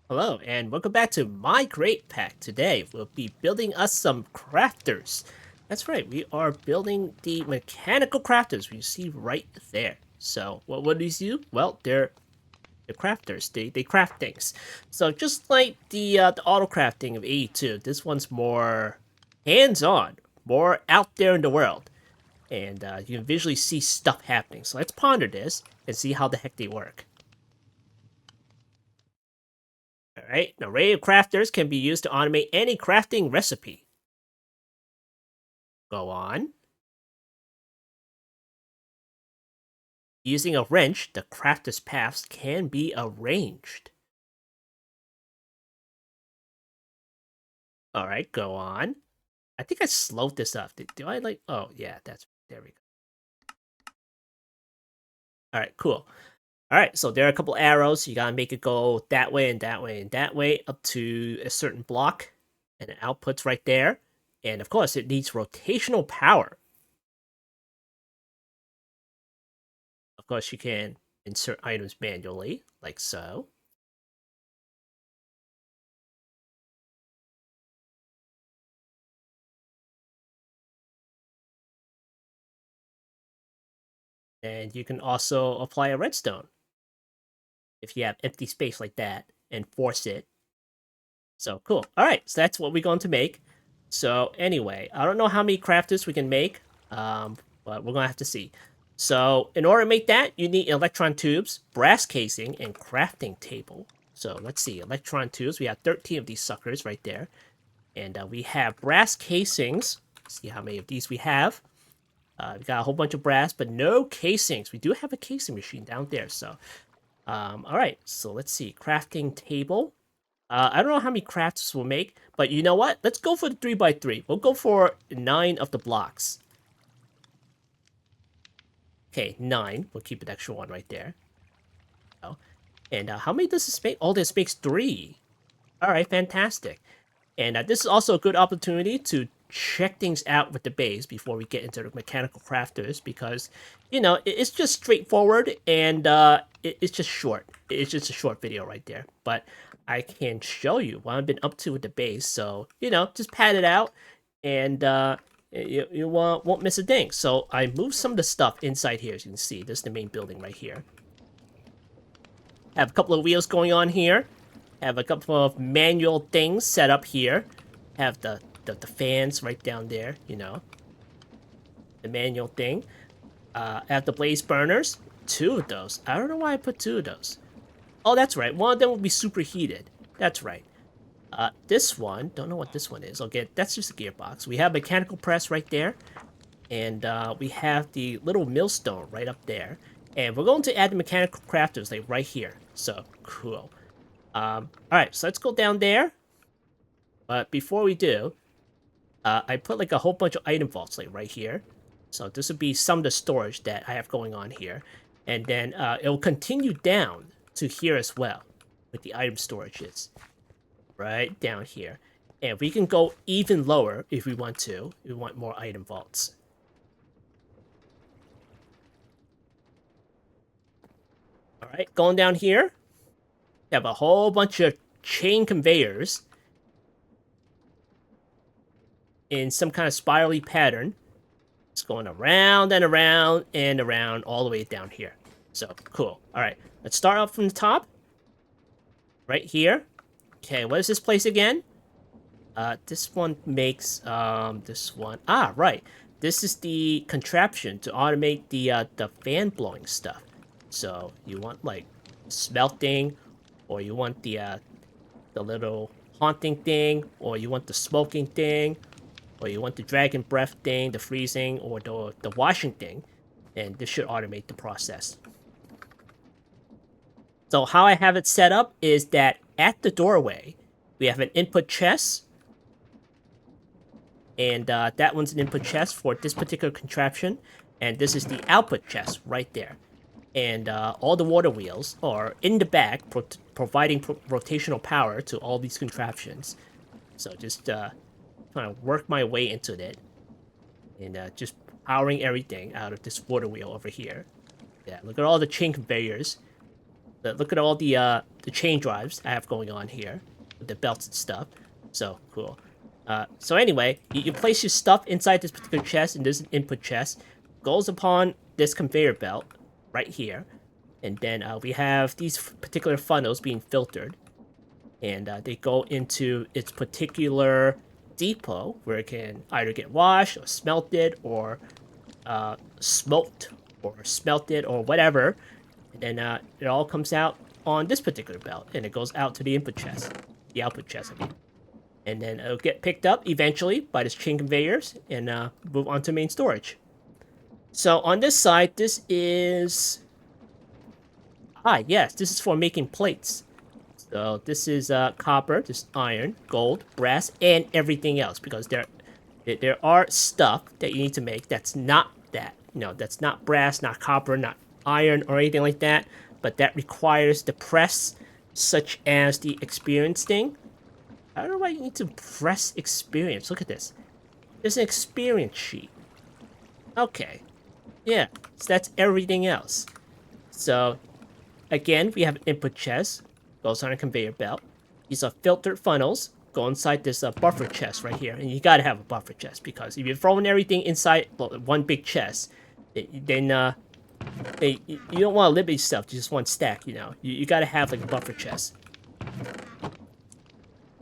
Hello, and welcome back to my great pack. Today, we'll be building us some crafters. That's right, we are building the mechanical crafters we see right there. So, what do these do? Well, they're crafters. They craft things. So, just like the auto crafting of 82, this one's more hands-on, more out there in the world. And you can visually see stuff happening. So, let's ponder this and see how the heck they work. Alright, an array of crafters can be used to automate any crafting recipe. Go on. Using a wrench, the crafter's paths can be arranged. Alright, go on. I think I slowed this up. Do I like... Oh, yeah, that's... There we go. Alright, cool. Alright, so there are a couple arrows. You gotta make it go that way and that way and that way up to a certain block. And it outputs right there. And of course, it needs rotational power. Of course, you can insert items manually, like so. And you can also apply a redstone if you have empty space like that and force it. So cool. All right, so that's what we're going to make. So anyway, I don't know how many crafters we can make, but we're gonna have to see. So in order to make that, you need electron tubes, brass casing, and crafting table. So let's see, electron tubes. We have 13 of these suckers right there, and we have brass casings. Let's see how many of these we have. We got a whole bunch of brass, but no casings. We do have a casing machine down there, so all right, so let's see. Crafting table. I don't know how many crafts we'll make, but you know what? Let's go for the 3x3. We'll go for 9 of the blocks. Okay, 9. We'll keep an extra one right there. Oh. And how many does this make? Oh, this makes 3. All right, fantastic. And this is also a good opportunity to check things out with the base before we get into the mechanical crafters because, you know, it's just straightforward and it's just short. It's just a short video right there. But I can show you what I've been up to with the base. So, you know, just pat it out and you won't miss a thing. So I moved some of the stuff inside here, as you can see. This is the main building right here. Have a couple of wheels going on here. Have a couple of manual things set up here. Have the fans right down there, you know. The manual thing. Have the blaze burners. 2 of those. I don't know why I put 2 of those. Oh, that's right. One of them will be superheated. That's right. This one, don't know what this one is. Okay, that's just a gearbox. We have mechanical press right there. And we have the little millstone right up there. And we're going to add the mechanical crafters like right here. So, cool. Alright, so let's go down there. But before we do, I put like a whole bunch of item vaults like right here. So this would be some of the storage that I have going on here. And then it will continue down to here as well with the item storages. Right down here. And we can go even lower if we want to. If we want more item vaults. Alright, going down here. We have a whole bunch of chain conveyors in some kind of spirally pattern. It's going around and around and around all the way down here. So, cool. Alright, let's start off from the top. Right here. Okay, what is this place again? This one makes, this one. Ah, right. This is the contraption to automate the fan blowing stuff. So, you want, like, smelting, or you want the little haunting thing, or you want the smoking thing, or you want the dragon breath thing, the freezing, or the washing thing, and this should automate the process. So how I have it set up is that at the doorway, we have an input chest, and that one's an input chest for this particular contraption, and this is the output chest right there. And all the water wheels are in the back, providing rotational power to all these contraptions. So just trying to work my way into it, and just powering everything out of this water wheel over here. Yeah, look at all the chain conveyors. Look at all the chain drives I have going on here with the belts and stuff. So cool. So anyway, you place your stuff inside this particular chest, and there's an input chest. Goes upon this conveyor belt right here, and then we have these particular funnels being filtered, and they go into its particular depot where it can either get washed or smelted or smoked or smelted or whatever. And then it all comes out on this particular belt, and it goes out to the input chest, the output chest, I mean. And then it'll get picked up eventually by this chain conveyors and move on to main storage. So on this side, this is... yes, this is for making plates. So this is copper, this iron, gold, brass, and everything else, because there are stuff that you need to make that's not that. You know, that's not brass, not copper, not iron, or anything like that, but that requires the press, such as the experience thing. I don't know why you need to press experience. Look at this. There's an experience sheet. Okay. Yeah, so that's everything else. So, again, we have an input chest. Goes on a conveyor belt. These are filtered funnels. Go inside this buffer chest right here. And you gotta have a buffer chest, because if you're throwing everything inside one big chest, then you don't want to limit yourself to just one stack, you know. You gotta have like a buffer chest.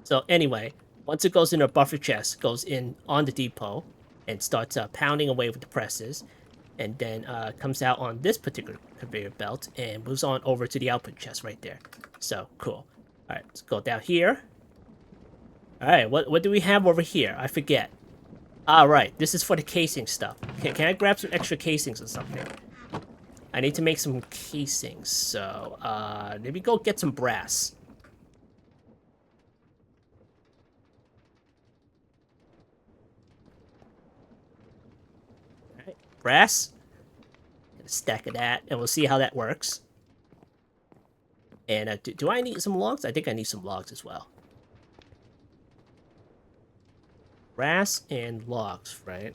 So anyway, once it goes into a buffer chest, goes in on the depot and starts pounding away with the presses, and then comes out on this particular conveyor belt and moves on over to the output chest right there. So cool. All right, let's go down here. All right, what do we have over here? I forget. All right, this is for the casing stuff. Can I grab some extra casings or something? I need to make some casings, so maybe go get some brass. Alright, brass. Get a stack of that, and we'll see how that works. And do I need some logs? I think I need some logs as well. Brass and logs, right?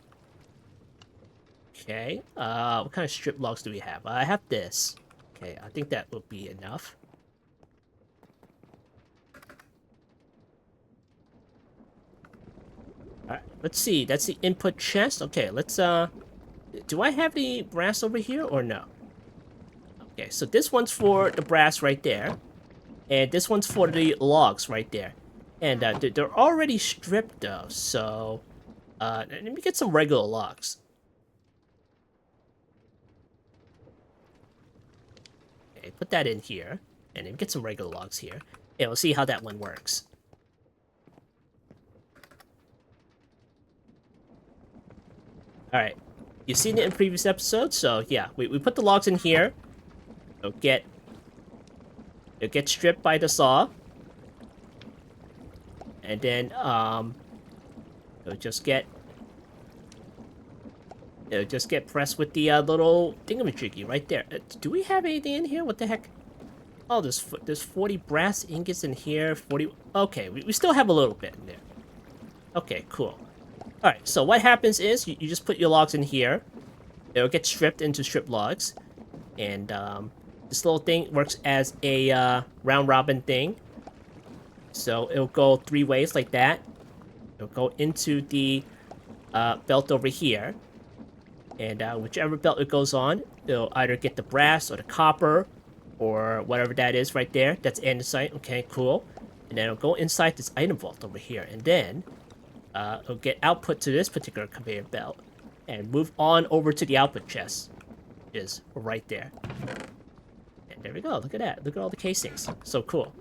Okay, what kind of strip logs do we have? I have this. Okay, I think that will be enough. Alright, let's see. That's the input chest. Okay, let's, do I have the brass over here or no? Okay, so this one's for the brass right there. And this one's for the logs right there. And they're already stripped though, so... let me get some regular logs. Okay, put that in here. And then get some regular logs here. And we'll see how that one works. Alright. You've seen it in previous episodes, so yeah. We put the logs in here. It'll get stripped by the saw. And then, it'll just get pressed with the little thingamajiggy right there. Do we have anything in here? What the heck? Oh, there's 40 brass ingots in here. 40. Okay, we still have a little bit in there. Okay, cool. All right. So what happens is you just put your logs in here. It'll get stripped into strip logs, and this little thing works as a round robin thing. So it'll go 3 ways like that. It'll go into the belt over here. And whichever belt it goes on, it'll either get the brass or the copper or whatever that is right there. That's andesite. Okay, cool. And then it'll go inside this item vault over here. And then it'll get output to this particular conveyor belt and move on over to the output chest, which is right there. And there we go. Look at that. Look at all the casings. So cool.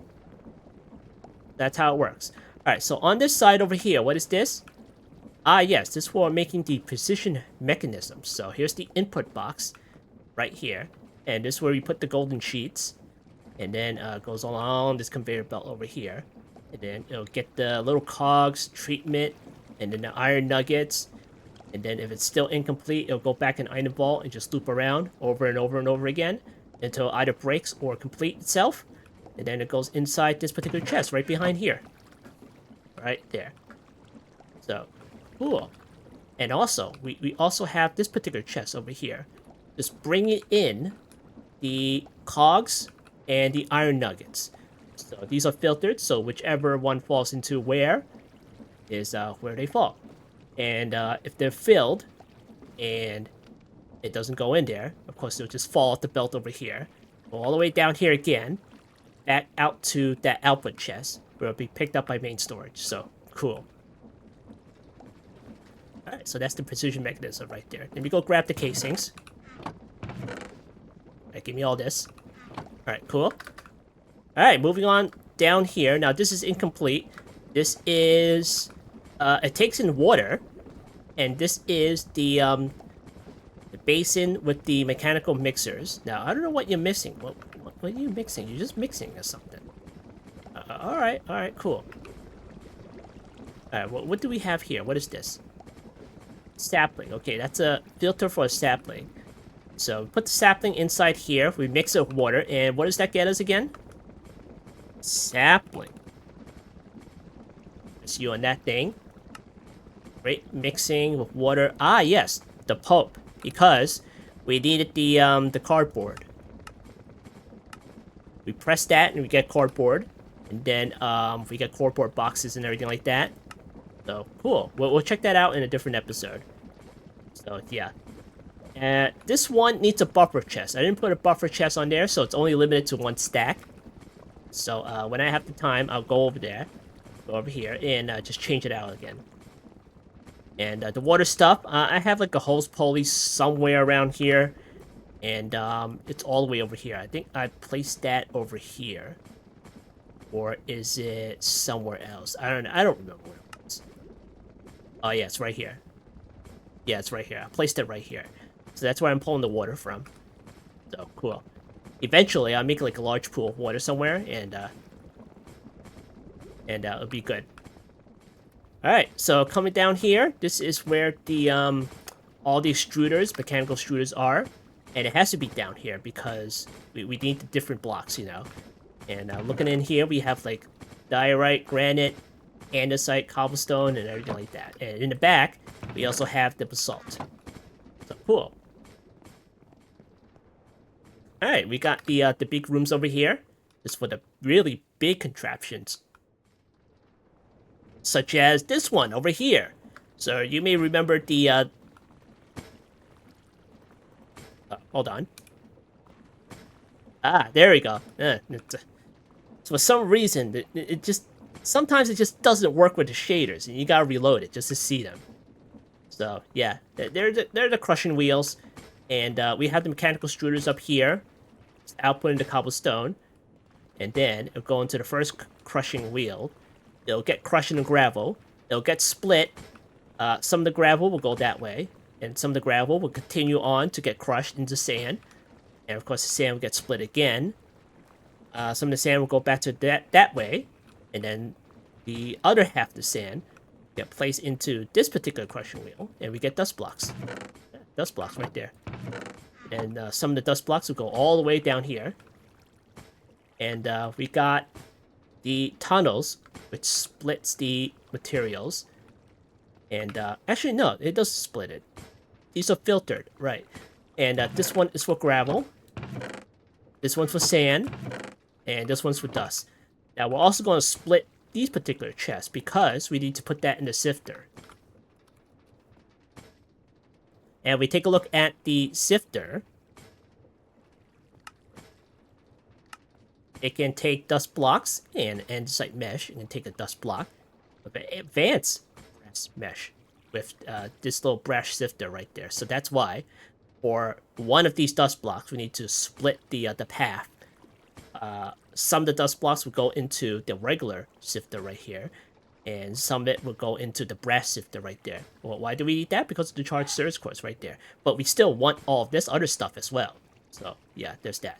That's how it works. All right, so on this side over here, what is this? Yes, this is for making the precision mechanism. So here's the input box right here. And this is where we put the golden sheets. And then goes along this conveyor belt over here. And then it'll get the little cogs, treatment, and then the iron nuggets. And then if it's still incomplete, it'll go back in item vault and just loop around over and over and over again until it either breaks or complete itself. And then it goes inside this particular chest right behind here. Right there. So, cool. And also, we also have this particular chest over here. Just bring it in the cogs and the iron nuggets. So these are filtered, so whichever one falls into where is where they fall. And if they're filled and it doesn't go in there, of course they'll just fall off the belt over here. Go all the way down here again, back out to that output chest, where it'll be picked up by main storage. So, cool. Alright, so that's the precision mechanism right there. Let me go grab the casings. Alright, give me all this. Alright, cool. Alright, moving on down here. Now, this is incomplete. This is... it takes in water. And this is the basin with the mechanical mixers. Now, I don't know what you're missing. What are you mixing? You're just mixing or something. Alright, cool. Alright, what do we have here? What is this? Sapling. Okay, that's a filter for a sapling. So, put the sapling inside here. We mix it with water. And what does that get us again? Sapling. See you on that thing. Great, mixing with water. Ah, yes, the pulp. Because we needed the cardboard. We press that and we get cardboard. And then we get cardboard boxes and everything like that. So, cool. We'll check that out in a different episode. So, yeah. This one needs a buffer chest. I didn't put a buffer chest on there, so it's only limited to 1 stack. So, when I have the time, I'll go over there. Go over here and just change it out again. And the water stuff, I have like a hose pulley somewhere around here. And it's all the way over here. I think I placed that over here. Or is it somewhere else? I don't know. I don't remember where it was. Oh, yeah, it's right here. Yeah, it's right here. I placed it right here. So that's where I'm pulling the water from. So, cool. Eventually, I'll make like a large pool of water somewhere. And it'll be good. Alright, so coming down here, this is where the all the extruders, mechanical extruders are. And it has to be down here because we need the different blocks, you know. And looking in here, we have like diorite, granite, andesite, cobblestone, and everything like that. And in the back, we also have the basalt. So, cool. Alright, we got the big rooms over here. Just for the really big contraptions. Such as this one over here. So you may remember the hold on. Ah, there we go. So for some reason, it just sometimes it just doesn't work with the shaders, and you gotta reload it just to see them. So yeah, they're the crushing wheels, and we have the mechanical extruders up here, outputting the cobblestone, and then it'll go into the first crushing wheel. It'll get crushed in the gravel. It'll get split. Some of the gravel will go that way. And some of the gravel will continue on to get crushed into sand. And of course the sand will get split again. Some of the sand will go back to that way. And then the other half of the sand get placed into this particular crushing wheel. And we get dust blocks. Dust blocks right there. And some of the dust blocks will go all the way down here. And we got the tunnels, which splits the materials. And actually, no, it doesn't split it. These are filtered, right? And this one is for gravel. This one's for sand. And this one's for dust. Now, we're also going to split these particular chests because we need to put that in the sifter. And we take a look at the sifter. It can take dust blocks and andesite mesh. It can take a dust block. Advanced brass mesh with this little brass sifter right there. So that's why for one of these dust blocks, we need to split the path. Some of the dust blocks will go into the regular sifter right here. And some of it will go into the brass sifter right there. Well, why do we need that? Because of the charged surge quartz right there. But we still want all of this other stuff as well. So yeah, there's that.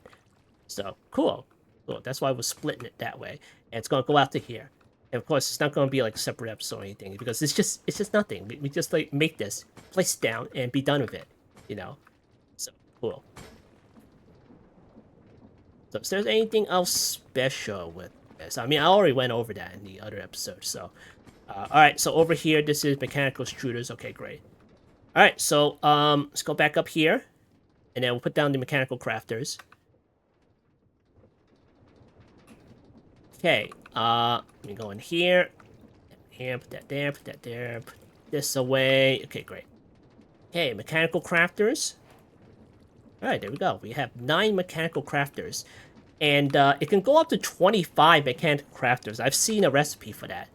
So cool. Cool. That's why we're splitting it that way. And it's going to go out to here. And of course, it's not going to be like a separate episode or anything. Because it's just nothing. We just like make this, place it down, and be done with it. You know? So, cool. So, if there's anything else special with this. I mean, I already went over that in the other episode. So, alright. So, over here, this is mechanical extruders. Okay, great. Alright, so, let's go back up here. And then we'll put down the mechanical crafters. Okay, let me go in here. Here, put that there, put that there, put this away. Okay, great. Okay, mechanical crafters. Alright, there we go. We have 9 mechanical crafters. And it can go up to 25 mechanical crafters. I've seen a recipe for that.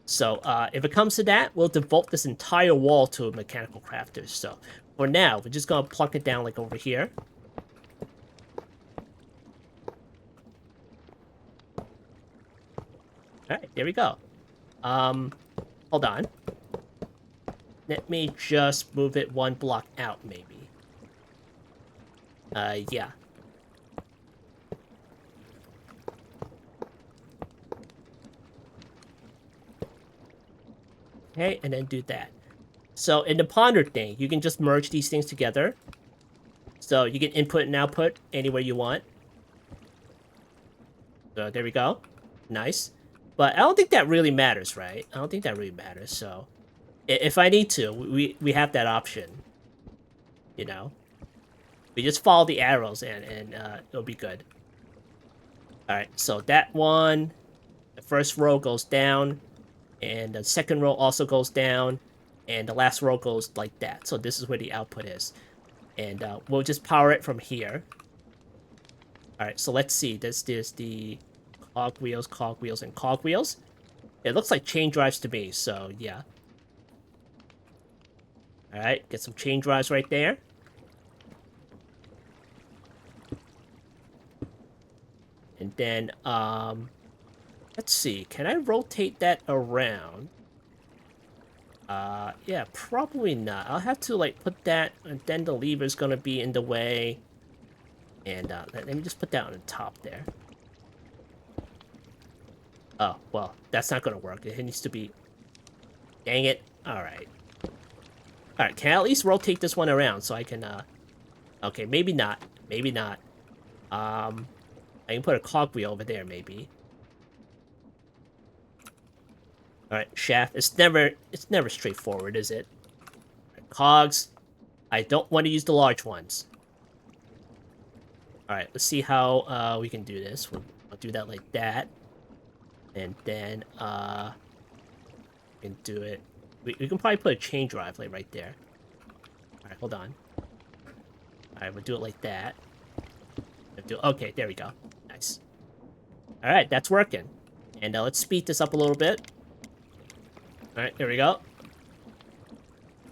So if it comes to that, we'll devote this entire wall to mechanical crafters. So for now, we're just gonna plunk it down like over here. Alright, there we go. Hold on. Let me just move it 1 block out, maybe. Yeah. Okay, and then do that. So in the ponder thing, you can just merge these things together. So you can input and output anywhere you want. So there we go. Nice. But I don't think that really matters, right? I don't think that really matters. So if I need to, we have that option. You know? We just follow the arrows and it'll be good. Alright, so that one, the first row goes down, and the second row also goes down, and the last row goes like that. So this is where the output is. And we'll just power it from here. Alright, so let's see. There's the cogwheels, and cogwheels. It looks like chain drives to me, so yeah. Alright, get some chain drives right there. And then, let's see. Can I rotate that around? Yeah, probably not. I'll have to, like, put that, and then the lever's gonna be in the way. And, let me just put that on the top there. Oh, well, that's not gonna work. It needs to be... Dang it. Alright. Alright, can I at least rotate this one around so I can, Okay, maybe not. Maybe not. I can put a cogwheel over there, maybe. Alright, shaft. It's never straightforward, is it? Right, cogs. I don't want to use the large ones. Alright, let's see how we can do this. I'll do that like that. And then, we can do it. We can probably put a chain drive like right there. Alright, hold on. Alright, we'll do it like that. Okay, there we go. Nice. Alright, that's working. And let's speed this up a little bit. Alright, there we go.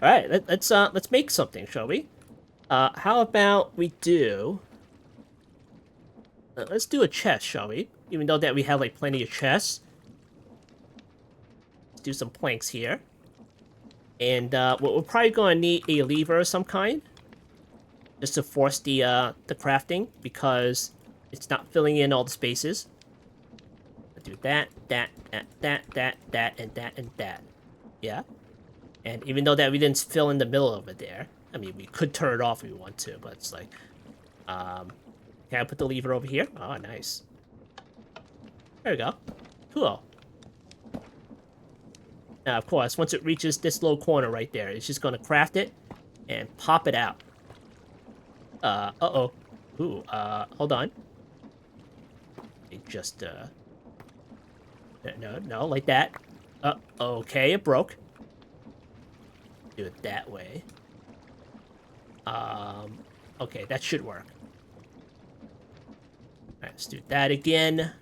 Alright, let's make something, shall we? How about we do... let's do a chest, shall we? Even though that we have, like, plenty of chests. Let's do some planks here. And, we're probably going to need a lever of some kind. Just to force the crafting, because it's not filling in all the spaces. I'll do that, and that. Yeah. And even though that we didn't fill in the middle over there, I mean, we could turn it off if we want to, but it's like, can I put the lever over here? Oh, nice. There we go. Cool. Now, of course, once it reaches this little corner right there, it's just going to craft it and pop it out. Uh-oh. Ooh, hold on. It just, no, like that. Okay, it broke. Do it that way. Okay, that should work. Alright, let's do that again.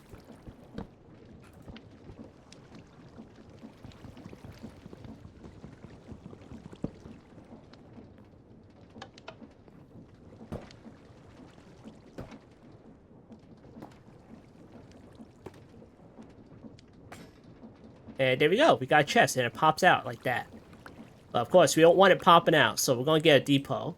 And there we go. We got a chest, and it pops out like that. But of course, we don't want it popping out, so we're going to get a depot.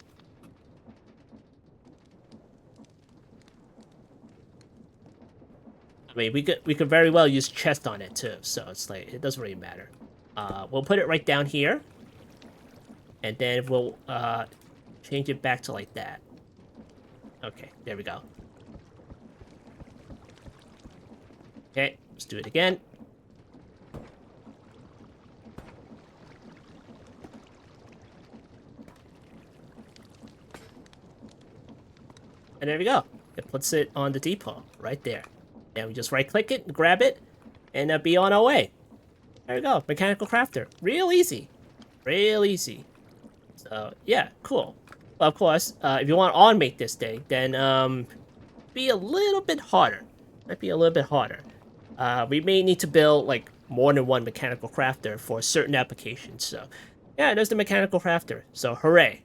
I mean, we could very well use chest on it too, so it's like, it doesn't really matter. We'll put it right down here. And then we'll change it back to like that. Okay, there we go. Okay, let's do it again. And there we go. It puts it on the depot right there. And we just right click it, grab it, and be on our way. There we go, mechanical crafter. Real easy. Real easy. So yeah, cool. Well, of course, if you want to automate this thing, then be a little bit harder. Might be a little bit harder. We may need to build like more than one mechanical crafter for certain applications. So yeah, there's the mechanical crafter. So hooray.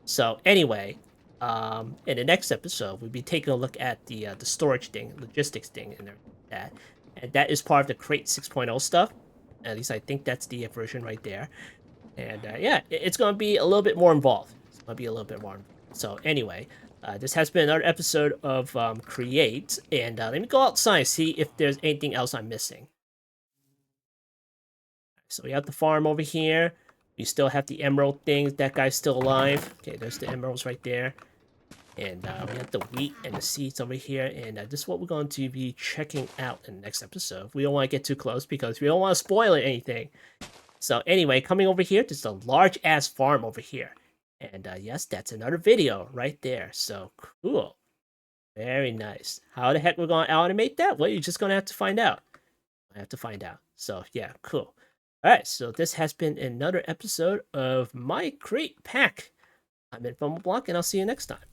So anyway, in the next episode, we'll be taking a look at the storage thing, logistics thing, and that. And that is part of the Crate 6.0 stuff. At least I think that's the version right there. And yeah, it's going to be a little bit more involved. It's going to be a little bit more involved. So anyway, this has been another episode of Create. And let me go outside and see if there's anything else I'm missing. So we have the farm over here. We still have the emerald things. That guy's still alive. Okay, there's the emeralds right there. And we have the wheat and the seeds over here. And this is what we're going to be checking out in the next episode. We don't want to get too close because we don't want to spoil anything. So anyway, coming over here, there's a large-ass farm over here. And yes, that's another video right there. So cool. Very nice. How the heck we're going to automate that? Well, you're just going to have to find out. I have to find out. So yeah, cool. Alright, so this has been another episode of my Crate Pack. I'm in Block, and I'll see you next time.